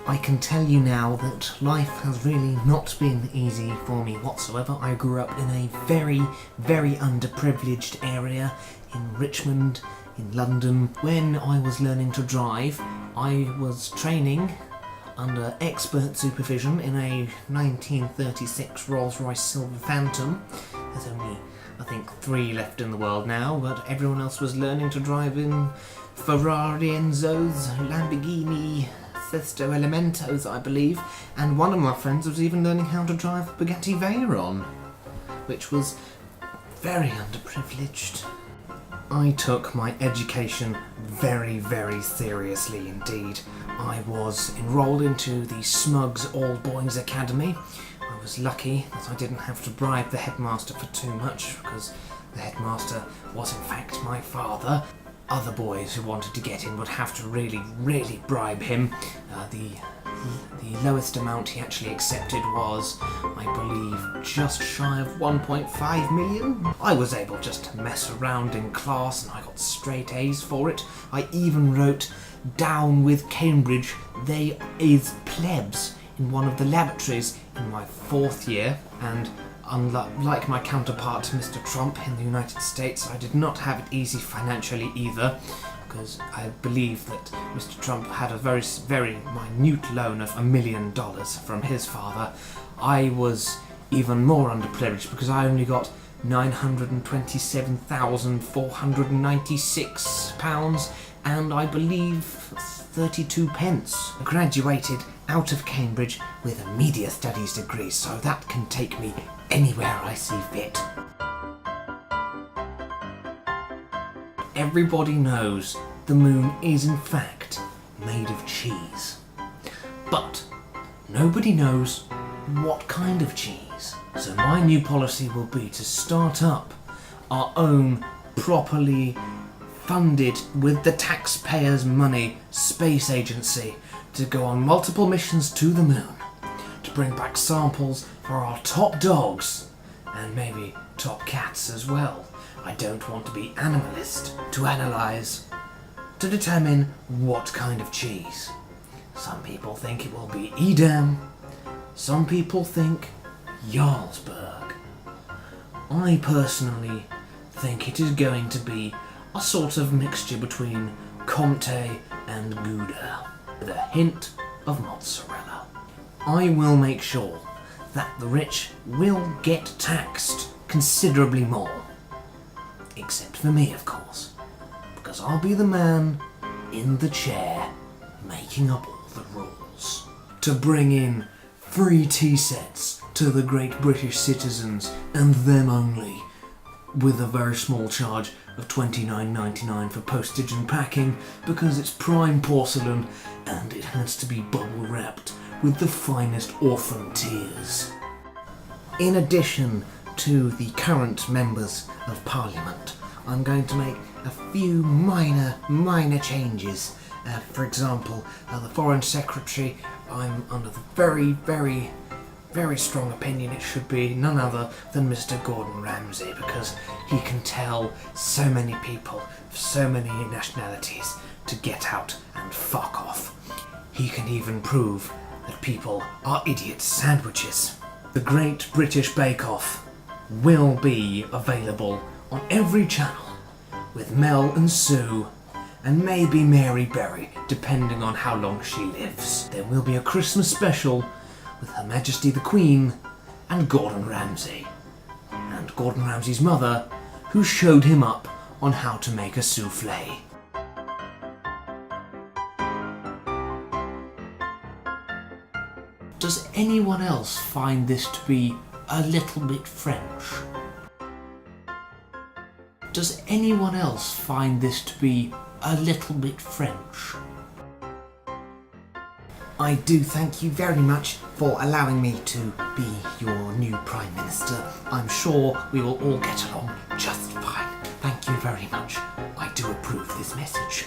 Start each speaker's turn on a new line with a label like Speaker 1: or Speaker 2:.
Speaker 1: I can tell you now that life has really not been easy for me whatsoever. I grew up in a very, very underprivileged area in Richmond, in London. When I was learning to drive, I was training under expert supervision in a 1936 Rolls-Royce Silver Phantom. There's only, I think, 3 left in the world now, but everyone else was learning to drive in Ferrari Enzos, Lamborghini Sesto Elementos, I believe, and one of my friends was even learning how to drive Bugatti Veyron, which was very underprivileged. I took my education very, very seriously indeed. I was enrolled into the Smugs All Boys Academy. I was lucky that I didn't have to bribe the headmaster for too much, because the headmaster was in fact my father. Other boys who wanted to get in would have to really, really bribe him. The lowest amount he actually accepted was, I believe, just shy of 1.5 million. I was able just to mess around in class and I got straight A's for it. I even wrote "Down with Cambridge, they is plebs" in one of the laboratories in my 4th year, and unlike my counterpart Mr. Trump in the United States, I did not have it easy financially either, because I believe that Mr. Trump had a very, very minute loan of $1 million from his father. I was even more underprivileged because I only got £927,496 and I believe 32 pence. I graduated out of Cambridge with a media studies degree, so that can take me anywhere I see fit. Everybody knows the moon is in fact made of cheese, but nobody knows what kind of cheese. So my new policy will be to start up our own properly funded with the taxpayers' money space agency to go on multiple missions to the moon, to bring back samples for our top dogs and maybe top cats as well. I don't want to be animalist, to analyse, to determine what kind of cheese. Some people think it will be Edam, some people think Jarlsberg. I personally think it is going to be a sort of mixture between Comté and Gouda, with a hint of mozzarella. I will make sure that the rich will get taxed considerably more. Except for me, of course, because I'll be the man in the chair making up all the rules. To bring in free tea sets to the great British citizens, and them only, with a very small charge of $29.99 for postage and packing, because it's prime porcelain and it has to be bubble wrapped with the finest orphan tears. In addition to the current members of Parliament, I'm going to make a few minor changes. For example, the Foreign Secretary, I'm under the very strong opinion it should be none other than Mr. Gordon Ramsay, because he can tell so many people of so many nationalities to get out and fuck off. He can even prove that people are idiot sandwiches. The Great British Bake Off will be available on every channel, with Mel and Sue, and maybe Mary Berry, depending on how long she lives. There will be a Christmas special with Her Majesty the Queen and Gordon Ramsay, and Gordon Ramsay's mother, who showed him up on how to make a soufflé. Does anyone else find this to be a little bit French? Does anyone else find this to be a little bit French? I do thank you very much for allowing me to be your new Prime Minister. I'm sure we will all get along just fine. Thank you very much. I do approve this message.